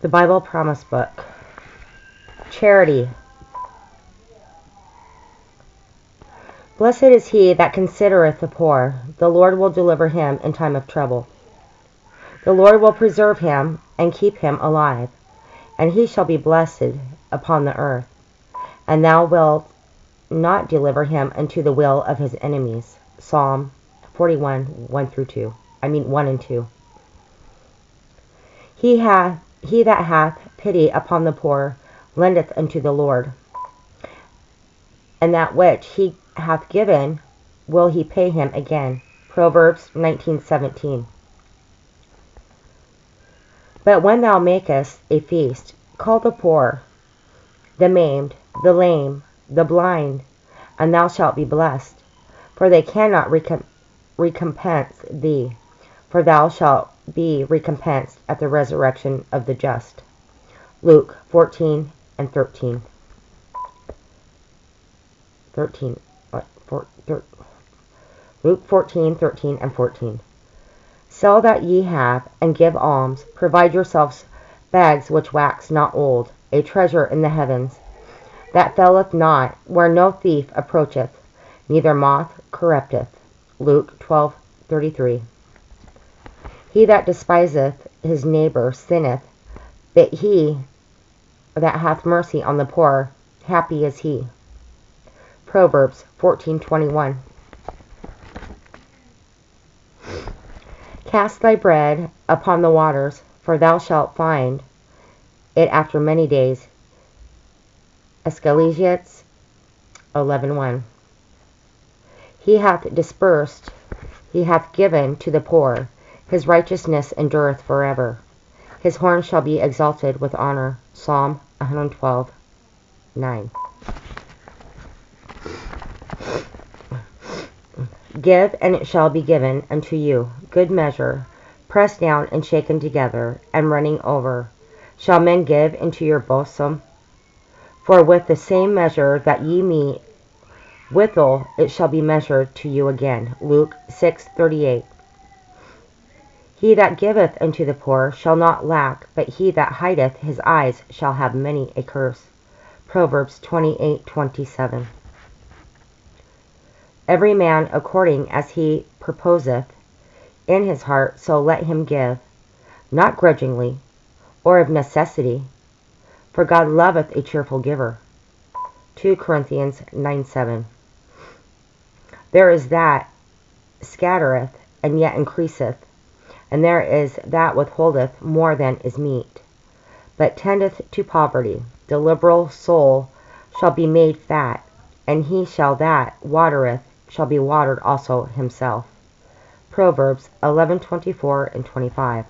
The Bible Promise Book. Charity. Blessed is he that considereth the poor. The Lord will deliver him in time of trouble. The Lord will preserve him and keep him alive, and he shall be blessed upon the earth. And thou wilt not deliver him unto the will of his enemies. Psalm 41, 1 and 2. He that hath pity upon the poor lendeth unto the Lord, and that which he hath given will he pay him again. Proverbs 19:17. But when thou makest a feast, call the poor, the maimed, the lame, the blind, and thou shalt be blessed, for they cannot recompense thee, for thou shalt be recompensed at the resurrection of the just. Luke 14 and 13. Luke 14, 13 and 14. Sell that ye have, and give alms. Provide yourselves bags which wax not old, a treasure in the heavens, that faileth not, where no thief approacheth, neither moth corrupteth. Luke 12:33. He that despiseth his neighbor sinneth, but he that hath mercy on the poor, happy is he. Proverbs 14:21. Cast thy bread upon the waters, for thou shalt find it after many days. Ecclesiastes 11:1. He hath dispersed, he hath given to the poor, his righteousness endureth forever. His horn shall be exalted with honor. Psalm 112:9. Give, and it shall be given unto you, good measure, pressed down and shaken together, and running over, shall men give into your bosom. For with the same measure that ye mete withal, it shall be measured to you again. Luke 6:38. He that giveth unto the poor shall not lack, but he that hideth his eyes shall have many a curse. Proverbs 28:27. Every man according as he purposeth in his heart, so let him give, not grudgingly, or of necessity, for God loveth a cheerful giver. 2 Corinthians 9:7. There is that scattereth, and yet increaseth, and there is that withholdeth more than is meet, but tendeth to poverty. The liberal soul shall be made fat, and he shall that watereth shall be watered also himself. Proverbs 11:24 and 25.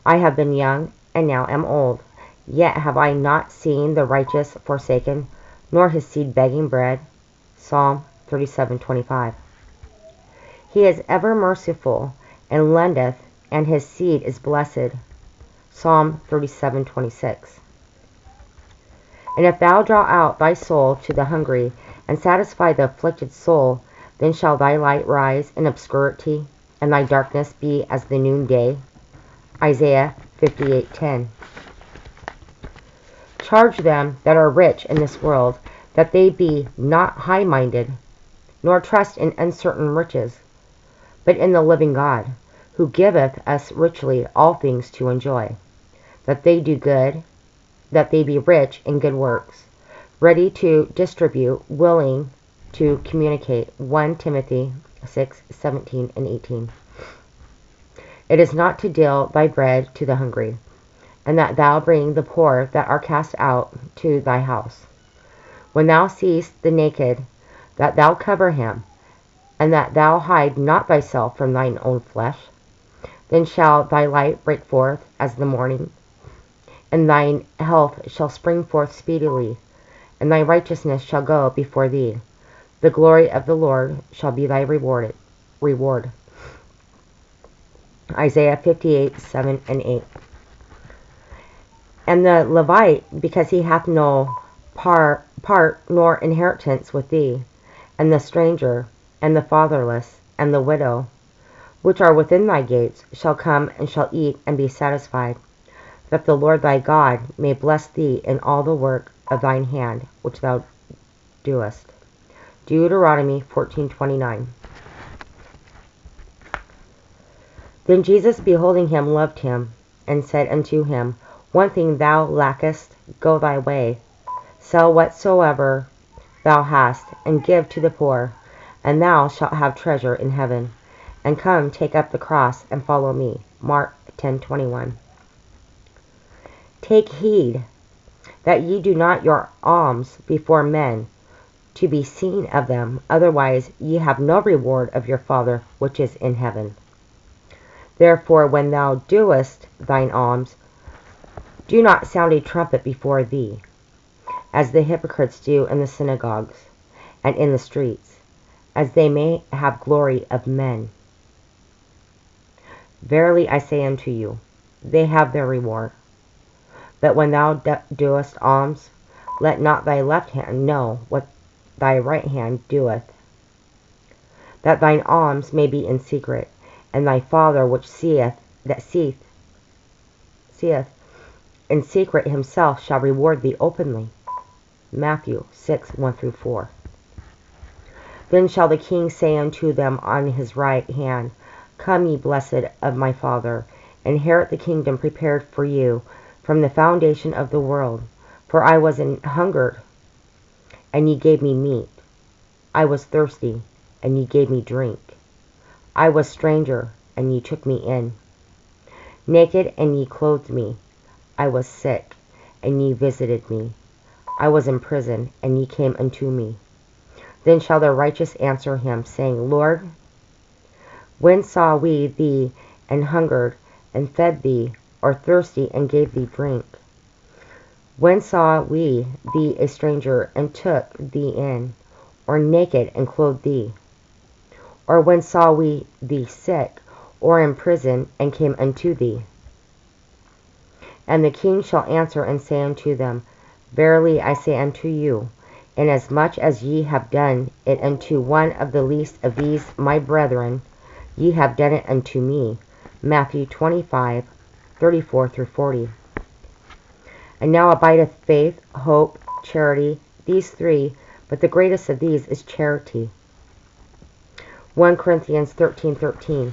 I have been young, and now am old, yet have I not seen the righteous forsaken, nor his seed begging bread. Psalm 37:25. He is ever merciful, and lendeth, and his seed is blessed. Psalm 37:26. And if thou draw out thy soul to the hungry, and satisfy the afflicted soul, then shall thy light rise in obscurity, and thy darkness be as the noonday. Isaiah 58:10. Charge them that are rich in this world, that they be not high-minded, nor trust in uncertain riches, but in the living God, who giveth us richly all things to enjoy, that they do good, that they be rich in good works, ready to distribute, willing to communicate. 1 Timothy 6:17 and 18. It is not to deal thy bread to the hungry, and that thou bring the poor that are cast out to thy house. When thou seest the naked, that thou cover him, and that thou hide not thyself from thine own flesh. Then shall thy light break forth as the morning, and thine health shall spring forth speedily, and thy righteousness shall go before thee. The glory of the Lord shall be thy reward. Isaiah 58:7 and 8. And the Levite, because he hath no part nor inheritance with thee, and the stranger, and the fatherless, and the widow, which are within thy gates, shall come and shall eat and be satisfied. that the Lord thy God may bless thee in all the work of thine hand which thou doest. Deuteronomy 14:29. Then Jesus, beholding him, loved him, and said unto him, One thing thou lackest, go thy way, sell whatsoever thou hast, and give to the poor, and thou shalt have treasure in heaven. And come, take up the cross, and follow me. Mark 10:21. Take heed that ye do not your alms before men, to be seen of them, otherwise ye have no reward of your Father which is in heaven. Therefore, when thou doest thine alms, do not sound a trumpet before thee, as the hypocrites do in the synagogues and in the streets, as they may have glory of men. Verily I say unto you, they have their reward. But when thou doest alms, let not thy left hand know what thy right hand doeth, that thine alms may be in secret, and thy Father which seeth in secret himself shall reward thee openly. Matthew 6:1-4. Then shall the king say unto them on his right hand, Come, ye blessed of my Father, inherit the kingdom prepared for you from the foundation of the world. For I was hungered, and ye gave me meat. I was thirsty, and ye gave me drink. I was stranger, and ye took me in. Naked, and ye clothed me. I was sick, and ye visited me. I was in prison, and ye came unto me. Then shall the righteous answer him, saying, Lord, when saw we thee an hungered, and fed thee, or thirsty, and gave thee drink? When saw we thee a stranger, and took thee in, or naked, and clothed thee? Or when saw we thee sick, or in prison, and came unto thee? And the king shall answer and say unto them, Verily I say unto you, inasmuch as ye have done it unto one of the least of these my brethren, ye have done it unto me. Matthew 25:34-40. And now abideth faith, hope, charity, these three, but the greatest of these is charity. 1 Corinthians 13:13.